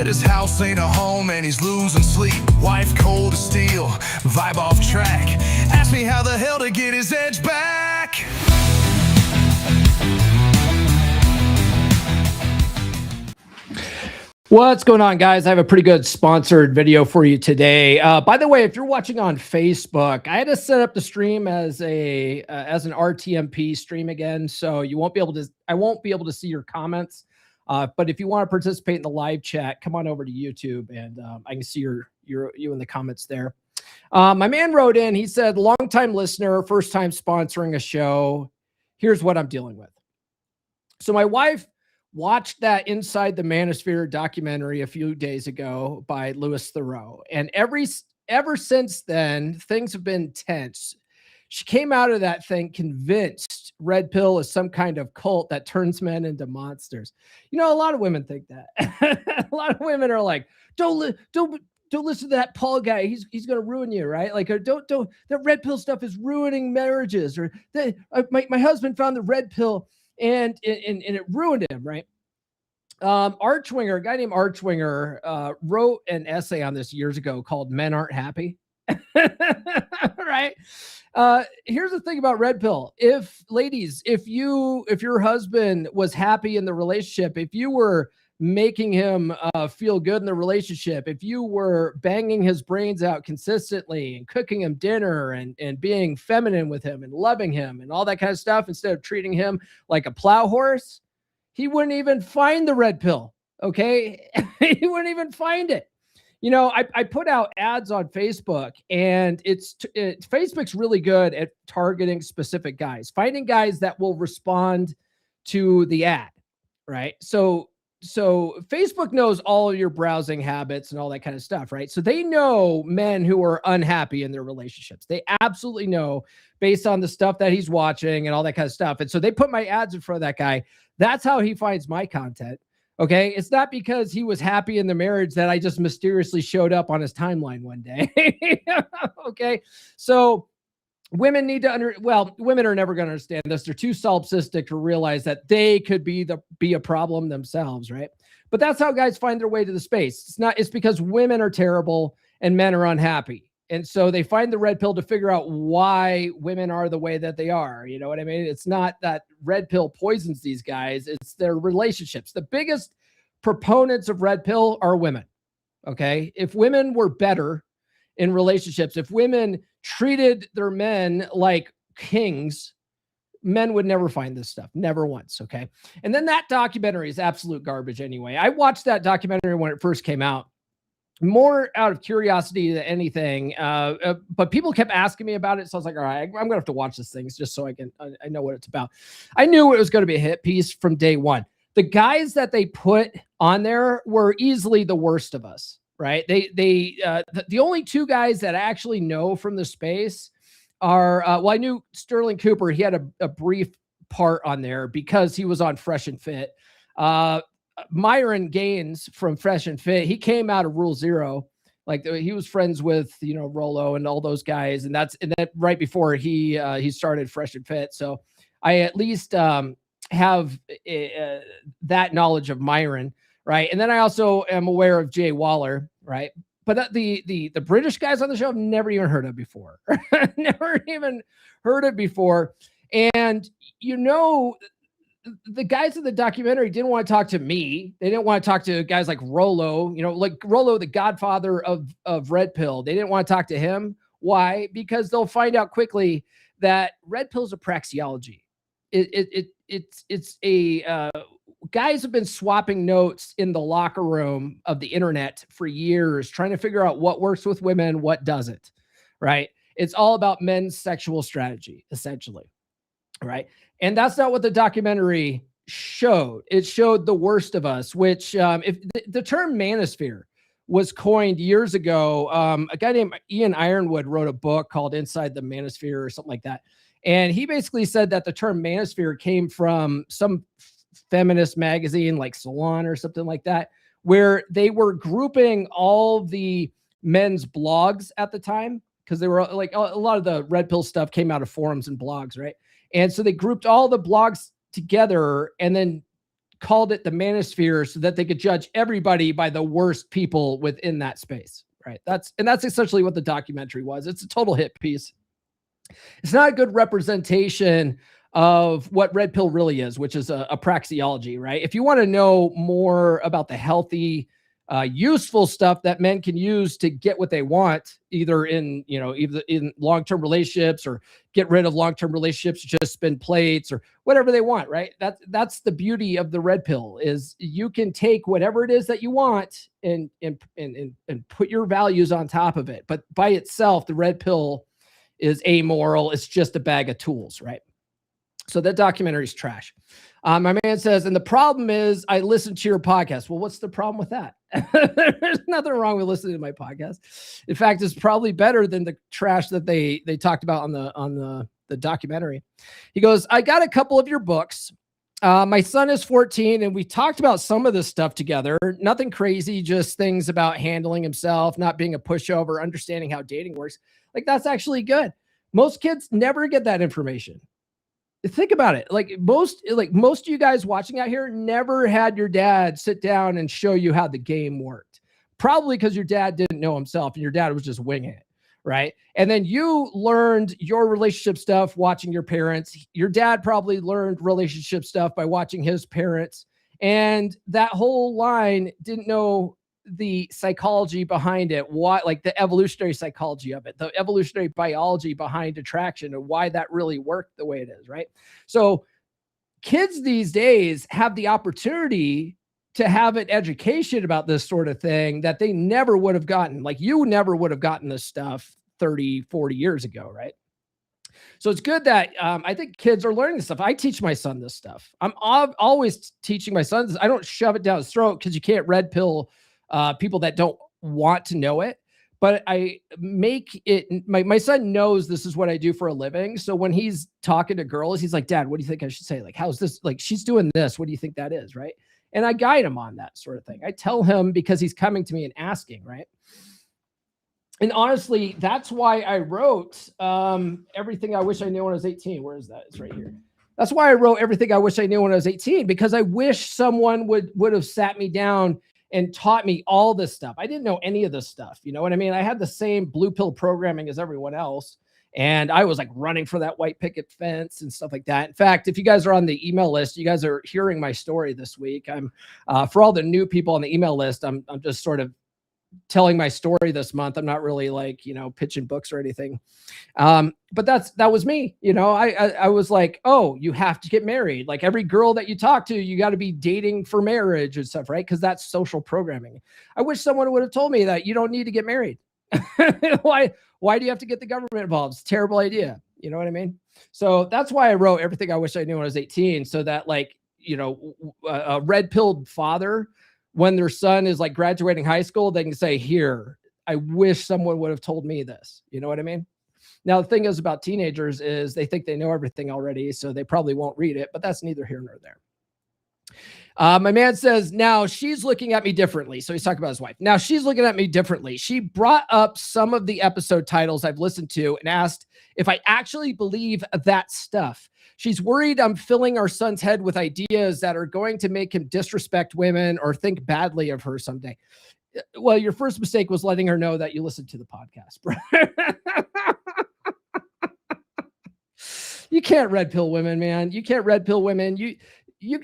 Said his house ain't a home and he's losing sleep. Wife cold as steel, vibe off track. Asked me how the hell to get his edge back. What's going on, guys? I have a pretty good sponsored video for you today. By the way, if you're watching on Facebook, I had to set up the stream as an RTMP stream again, so you won't be able to. I won't be able to see your comments. But if you want to participate in the live chat, come on over to YouTube, and I can see you in the comments there. My man wrote in. He said, "Long-time listener, first time sponsoring a show. Here's what I'm dealing with." So my wife watched that Inside the Manosphere documentary a few days ago by Louis Theroux. And ever since then, things have been tense. She came out of that thing convinced Red Pill is some kind of cult that turns men into monsters. You know, a lot of women think that. A lot of women are like, don't listen to that Paul guy. He's going to ruin you, right? Like, or don't that Red Pill stuff is ruining marriages. Or my husband found the Red Pill and it ruined him, right? Archwinger, a guy named Archwinger, wrote an essay on this years ago called "Men Aren't Happy." Right? Here's the thing about Red Pill. If your husband was happy in the relationship, if you were making him feel good in the relationship, if you were banging his brains out consistently and cooking him dinner and being feminine with him and loving him and all that kind of stuff, instead of treating him like a plow horse, he wouldn't even find the Red Pill. Okay. He wouldn't even find it. You know, I put out ads on Facebook, and Facebook's really good at targeting specific guys, finding guys that will respond to the ad. Right. So Facebook knows all of your browsing habits and all that kind of stuff, right? So they know men who are unhappy in their relationships. They absolutely know based on the stuff that he's watching and all that kind of stuff. And so they put my ads in front of that guy. That's how he finds my content. Okay. It's not because he was happy in the marriage that I just mysteriously showed up on his timeline one day. Okay. So women need to women are never going to understand this. They're too solipsistic to realize that they could be a problem themselves, right? But that's how guys find their way to the space. It's because women are terrible and men are unhappy. And so they find the Red Pill to figure out why women are the way that they are. You know what I mean? It's not that Red Pill poisons these guys. It's their relationships. The biggest proponents of Red Pill are women. Okay. If women were better in relationships, if women treated their men like kings, men would never find this stuff. Never once. Okay. And then that documentary is absolute garbage anyway. I watched that documentary when it first came out, more out of curiosity than anything. But people kept asking me about it. So I was like, all right, I'm going to have to watch this thing just so I know what it's about. I knew it was going to be a hit piece from day one. The guys that they put on there were easily the worst of us. Right. The only two guys that I actually know from the space are, I knew Sterling Cooper. He had a brief part on there because he was on Fresh and Fit. Myron Gaines from Fresh and Fit, he came out of Rule Zero. Like he was friends with, Rolo and all those guys. And then right before he started Fresh and Fit. So I at least have that knowledge of Myron. Right. And then I also am aware of Jay Waller. Right. But the British guys on the show I've never even heard of before. Never even heard of before. And, the guys in the documentary didn't want to talk to me. They didn't want to talk to guys like Rolo, like Rolo, the godfather of Red Pill. They didn't want to talk to him. Why? Because they'll find out quickly that Red Pill is a praxeology. It's a guys have been swapping notes in the locker room of the internet for years, trying to figure out what works with women, what doesn't, right? It's all about men's sexual strategy, essentially, right? And that's not what the documentary showed. It showed the worst of us, which if the term manosphere was coined years ago, a guy named Ian Ironwood wrote a book called Inside the Manosphere or something like that. And he basically said that the term manosphere came from some feminist magazine like Salon or something like that, where they were grouping all the men's blogs at the time, because they were like a lot of the Red Pill stuff came out of forums and blogs, right? And so they grouped all the blogs together and then called it the Manosphere so that they could judge everybody by the worst people within that space, right? That's essentially what the documentary was. It's a total hit piece. It's not a good representation of what red pill really is, which is a praxeology, right? If you want to know more about the healthy, useful stuff that men can use to get what they want, either in long-term relationships, or get rid of long-term relationships, just spin plates or whatever they want, right? That's the beauty of the red pill, is you can take whatever it is that you want and put your values on top of it. But by itself, the red pill is amoral. It's just a bag of tools, right? So that documentary is trash. My man says, and the problem is I listen to your podcast. Well, what's the problem with that? There's nothing wrong with listening to my podcast. In fact, it's probably better than the trash that they talked about on the documentary. He goes, I got a couple of your books. My son is 14 and we talked about some of this stuff together. Nothing crazy, just things about handling himself, not being a pushover, understanding how dating works. Like, that's actually good. Most kids never get that information. Think about it. Most of you guys watching out here never had your dad sit down and show you how the game worked. Probably because your dad didn't know himself and your dad was just winging it, right? And then you learned your relationship stuff watching your parents. Your dad probably learned relationship stuff by watching his parents. And that whole line didn't know the psychology behind it, why, like the evolutionary psychology of it, the evolutionary biology behind attraction, and why that really worked the way it is, right? So kids these days have the opportunity to have an education about this sort of thing that they never would have gotten. Like, you never would have gotten this stuff 30, 40 years ago, right? So it's good that I think kids are learning this stuff. I teach my son this stuff. I'm always teaching my son this. I don't shove it down his throat, because you can't red pill people that don't want to know it, but I make it, my son knows this is what I do for a living. So when he's talking to girls, he's like, Dad, what do you think I should say? Like, how's this? Like, she's doing this. What do you think that is? Right. And I guide him on that sort of thing. I tell him because he's coming to me and asking, right? And honestly, that's why I wrote Everything I Wish I Knew When I Was 18. Where is that? It's right here. That's why I wrote Everything I Wish I Knew When I Was 18, because I wish someone would have sat me down and taught me all this stuff. I didn't know any of this stuff. You know what I mean? I had the same blue pill programming as everyone else. And I was like running for that white picket fence and stuff like that. In fact, if you guys are on the email list, you guys are hearing my story this week. I'm for all the new people on the email list, I'm just sort of telling my story this month. I'm not really pitching books or anything. But that was me. I was like, oh, you have to get married. Like, every girl that you talk to, you got to be dating for marriage and stuff, right? Because that's social programming. I wish someone would have told me that you don't need to get married. Why do you have to get the government involved? It's a terrible idea. You know what I mean? So that's why I wrote Everything I Wish I Knew When I Was 18, so that a red-pilled father, when their son is like graduating high school, they can say, here, I wish someone would have told me this. You know what I mean? Now, the thing is about teenagers is they think they know everything already, so they probably won't read it, but that's neither here nor there. My man says, now she's looking at me differently. So he's talking about his wife. Now she's looking at me differently. She brought up some of the episode titles I've listened to and asked if I actually believe that stuff. She's worried I'm filling our son's head with ideas that are going to make him disrespect women or think badly of her someday. Well, your first mistake was letting her know that you listened to the podcast, bro. You can't red pill women, man. You can't red pill women.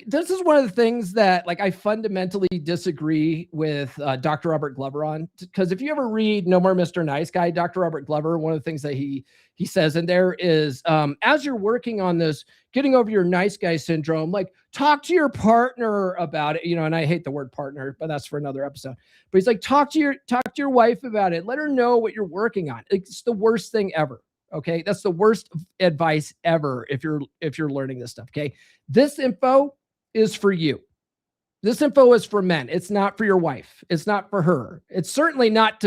This is one of the things that, like, I fundamentally disagree with Dr. Robert Glover on, because if you ever read No More Mr. Nice Guy, Dr. Robert Glover, one of the things that he says in there is, as you're working on this, getting over your nice guy syndrome, like, talk to your partner about it, and I hate the word partner, but that's for another episode. But he's like, talk to your wife about it. Let her know what you're working on. It's the worst thing ever. Okay. That's the worst advice ever. If you're learning this stuff. Okay. This info is for you. This info is for men. It's not for your wife. It's not for her. It's certainly not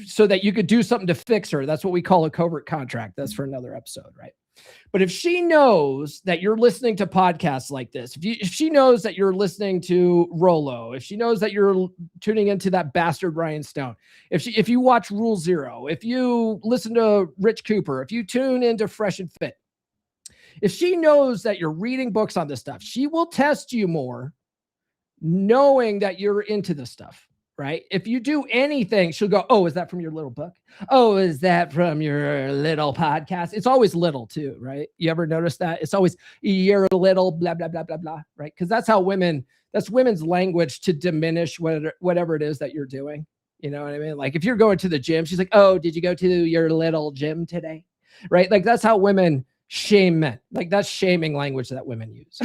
so that you could do something to fix her. That's what we call a covert contract. That's for another episode. Right. But if she knows that you're listening to podcasts like this, if she knows that you're listening to Rollo, if she knows that you're tuning into that bastard Ryan Stone, if you watch Rule Zero, if you listen to Rich Cooper, if you tune into Fresh and Fit, If she knows that you're reading books on this stuff, she will test you more knowing that you're into this stuff, right? If you do anything, she'll go, oh, is that from your little book? Oh, is that from your little podcast? It's always little too, right? You ever notice that? It's always your little blah, blah, blah, blah, blah, right? Because that's how that's women's language to diminish whatever it is that you're doing. You know what I mean? Like if you're going to the gym, she's like, oh, did you go to your little gym today? Right? Like that's how women shame men. Like that's shaming language that women use.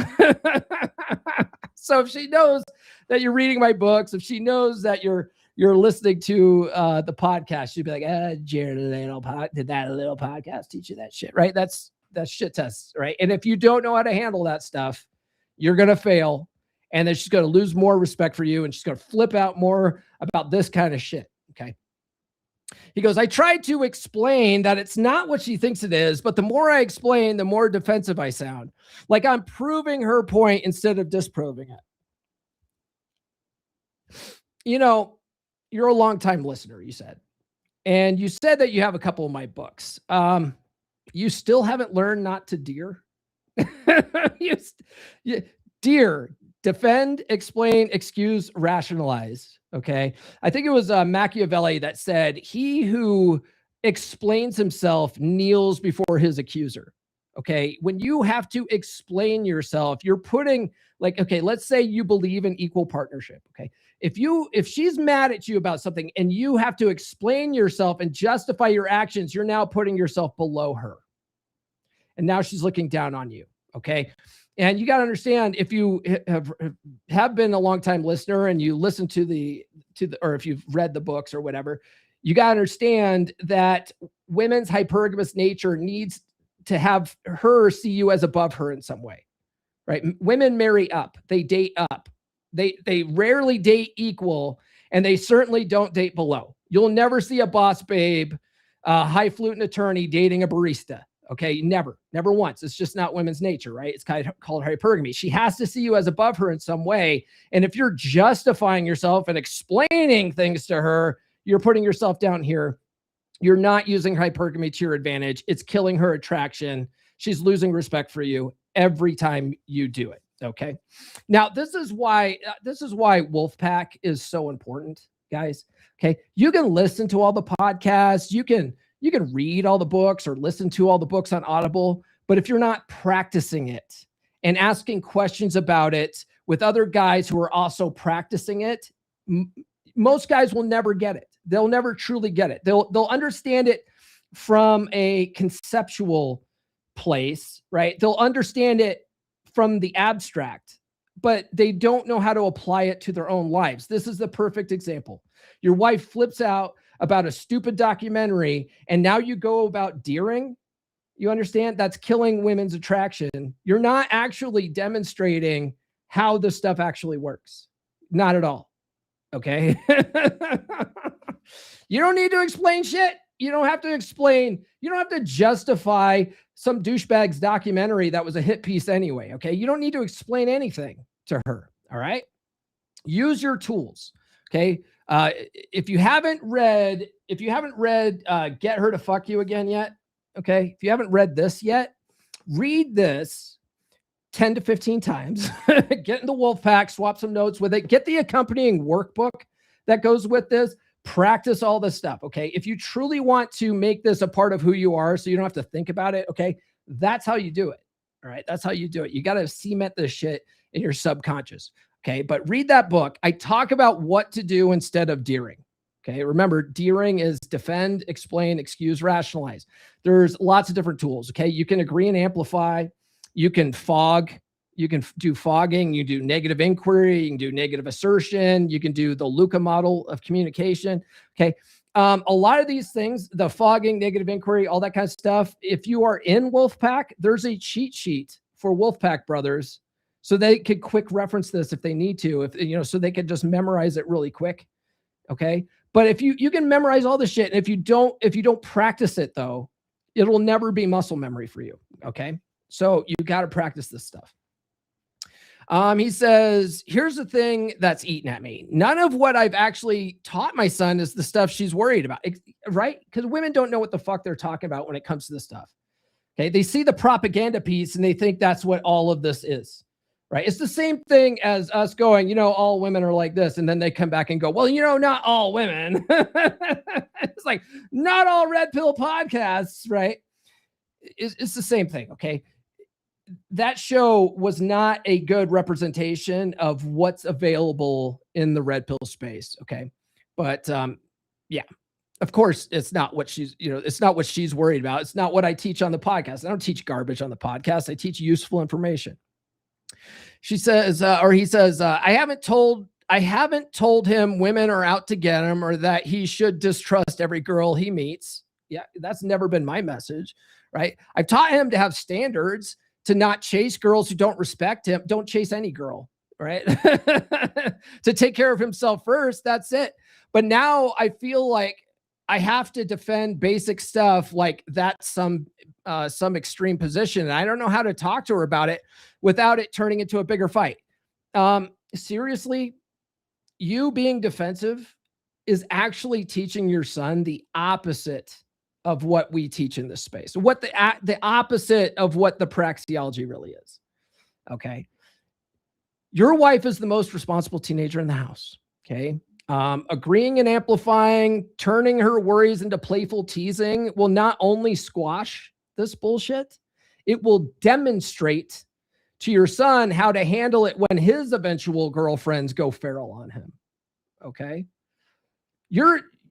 So if she knows that you're reading my books, if she knows that you're listening to the podcast, she'd be like, Jared, did that little podcast teach you that shit? Right? That's shit tests, right? And if you don't know how to handle that stuff, you're gonna fail, and then she's gonna lose more respect for you, and she's gonna flip out more about this kind of shit. Okay. He goes, I tried to explain that it's not what she thinks it is, but the more I explain, the more defensive I sound. Like I'm proving her point instead of disproving it. You know, you're a longtime listener, you said. And you said that you have a couple of my books. You still haven't learned not to dear? Dear, defend, explain, excuse, rationalize. Okay. I think it was Machiavelli that said, he who explains himself kneels before his accuser. Okay. When you have to explain yourself, you're putting like, okay, let's say you believe in equal partnership. Okay. If she's mad at you about something and you have to explain yourself and justify your actions, you're now putting yourself below her. And now she's looking down on you. Okay. And you got to understand, if you have been a long-time listener and you listen to the, or if you've read the books or whatever, you got to understand that women's hypergamous nature needs to have her see you as above her in some way, right? Women marry up, they date up. They rarely date equal, and they certainly don't date below. You'll never see a boss babe, highfalutin attorney dating a barista. Okay, never once. It's just not women's nature, right? It's kind of called hypergamy. She has to see you as above her in some way. And if you're justifying yourself and explaining things to her, you're putting yourself down here. You're not using hypergamy to your advantage. It's killing her attraction. She's losing respect for you every time you do it. Okay. Now, this is why Wolfpack is so important, guys. Okay. You can listen to all the podcasts. You can read all the books or listen to all the books on Audible, but if you're not practicing it and asking questions about it with other guys who are also practicing it, most guys will never get it. They'll never truly get it. They'll understand it from a conceptual place, right? They'll understand it from the abstract, but they don't know how to apply it to their own lives. This is the perfect example. Your wife flips out about a stupid documentary, and now you go about deering. You understand? That's killing women's attraction. You're not actually demonstrating how this stuff actually works. Not at all. Okay. You don't need to explain shit. You don't have to explain. You don't have to justify some douchebag's documentary that was a hit piece anyway. Okay. You don't need to explain anything to her. All right. Use your tools. Okay. If you haven't read Get Her to Fuck You Again yet. Okay. If you haven't read this yet, read this 10 to 15 times, get in the Wolfpack, swap some notes with it, get the accompanying workbook that goes with this, practice all this stuff. Okay. If you truly want to make this a part of who you are, so you don't have to think about it. Okay. That's how you do it. All right. That's how you do it. You got to cement this shit in your subconscious. Okay. But read that book. I talk about what to do instead of deering. Okay. Remember, deering is defend, explain, excuse, rationalize. There's lots of different tools. Okay. You can agree and amplify. You can fog. You can do fogging. You do negative inquiry. You can do negative assertion. You can do the Luca model of communication. Okay. A lot of these things, the fogging, negative inquiry, all that kind of stuff. If you are in Wolfpack, there's a cheat sheet for Wolfpack brothers, so they could quick reference this if they need to, so they could just memorize it really quick. Okay. But if you can memorize all this shit, and if you don't practice it though, it'll never be muscle memory for you. Okay. So you got to practice this stuff. He says, here's the thing that's eating at me. None of what I've actually taught my son is the stuff she's worried about, right? Because women don't know what the fuck they're talking about when it comes to this stuff. Okay. They see the propaganda piece and they think that's what all of this is, right? It's the same thing as us going, you know, all women are like this. And then they come back and go, well, you know, not all women. It's like, not all red pill podcasts, right? It's the same thing. Okay. That show was not a good representation of what's available in the red pill space. Okay. But yeah, of course, it's not what she's, you know, it's not what she's worried about. It's not what I teach on the podcast. I don't teach garbage on the podcast. I teach useful information. She says, or he says, I haven't told him women are out to get him or that he should distrust every girl he meets. Yeah, that's never been my message, right? I've taught him to have standards, to not chase girls who don't respect him. Don't chase any girl, right? To take care of himself first. That's it. But now I feel like I have to defend basic stuff like that's some extreme position. And I don't know how to talk to her about it without it turning into a bigger fight. Seriously, you being defensive is actually teaching your son the opposite of what we teach in this space, what the opposite of what the praxeology really is. Okay. Your wife is the most responsible teenager in the house. Okay. Agreeing and amplifying, turning her worries into playful teasing will not only squash this bullshit, it will demonstrate to your son how to handle it when his eventual girlfriends go feral on him. Okay.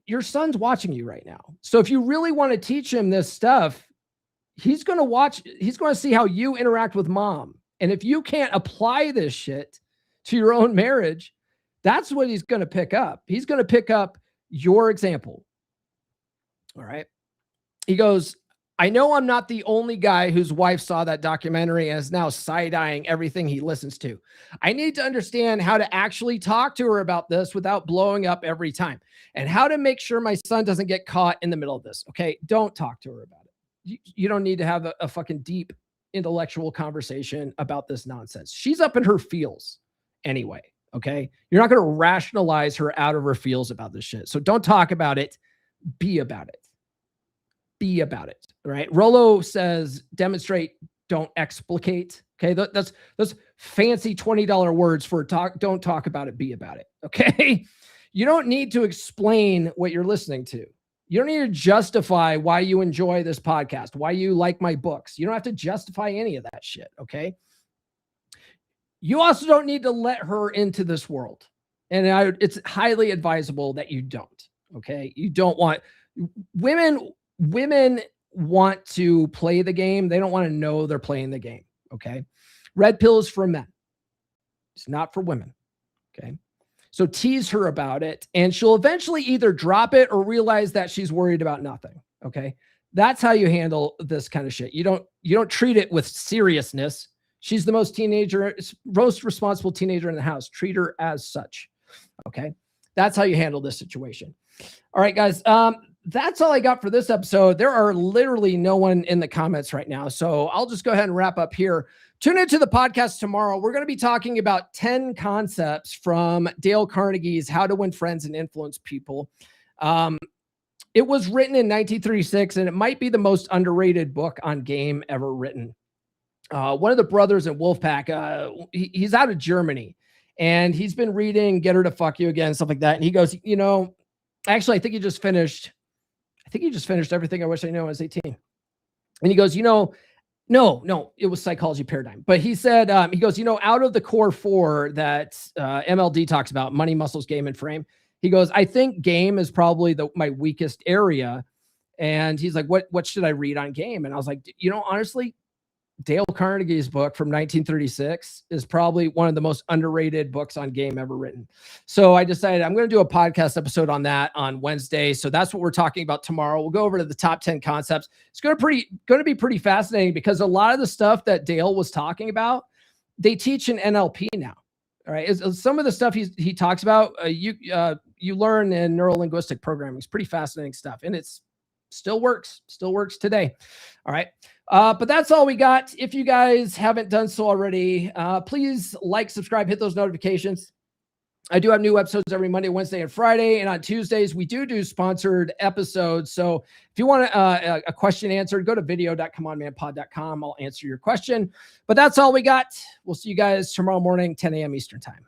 Your son's watching you right now. So if you really want to teach him this stuff, he's going to see how you interact with mom. And if you can't apply this shit to your own marriage, that's what he's going to pick up. He's going to pick up your example. All right. He goes, I know I'm not the only guy whose wife saw that documentary and is now side-eyeing everything he listens to. I need to understand how to actually talk to her about this without blowing up every time, and how to make sure my son doesn't get caught in the middle of this. Okay. Don't talk to her about it. You don't need to have a fucking deep intellectual conversation about this nonsense. She's up in her feels anyway. Okay. You're not going to rationalize her out of her feels about this shit. So don't talk about it. Be about it. Be about it. Right. Rollo says, demonstrate, don't explicate. Okay. That's fancy $20 words for talk. Don't talk about it. Be about it. Okay. You don't need to explain what you're listening to. You don't need to justify why you enjoy this podcast, why you like my books. You don't have to justify any of that shit. Okay. You also don't need to let her into this world. And it's highly advisable that you don't. Okay. You don't want women want to play the game. They don't want to know they're playing the game. Okay. Red pill is for men. It's not for women. Okay. So tease her about it, and she'll eventually either drop it or realize that she's worried about nothing. Okay. That's how you handle this kind of shit. You don't treat it with seriousness. She's the most responsible teenager in the house. Treat her as such. Okay. That's how you handle this situation. All right, guys. That's all I got for this episode. There are literally no one in the comments right now. So I'll just go ahead and wrap up here. Tune into the podcast tomorrow. We're going to be talking about 10 concepts from Dale Carnegie's How to Win Friends and Influence People. It was written in 1936, and it might be the most underrated book on game ever written. One of the brothers in Wolfpack, he's out of Germany, and he's been reading Get Her to Fuck You Again, stuff like that. And he goes, actually, I think he just finished Everything I Wish I Knew when I was 18. And he goes, no, it was Psychology Paradigm. But he said, he goes, out of the core four that MLD talks about, money, muscles, game, and frame, he goes, I think game is probably my weakest area. And he's like, what should I read on game? And I was like, honestly, Dale Carnegie's book from 1936 is probably one of the most underrated books on game ever written. So I decided I'm going to do a podcast episode on that on Wednesday. So that's what we're talking about tomorrow. We'll go over to the top 10 concepts. It's going to be pretty fascinating because a lot of the stuff that Dale was talking about, they teach in NLP now. All right. Some of the stuff he talks about, you learn in neuro-linguistic programming. It's pretty fascinating stuff. And it's still works today. All right. But that's all we got. If you guys haven't done so already, please like, subscribe, hit those notifications. I do have new episodes every Monday, Wednesday, and Friday. And on Tuesdays, we do sponsored episodes. So if you want a question answered, go to video.comeonmanpod.com. I'll answer your question. But that's all we got. We'll see you guys tomorrow morning, 10 a.m. Eastern time.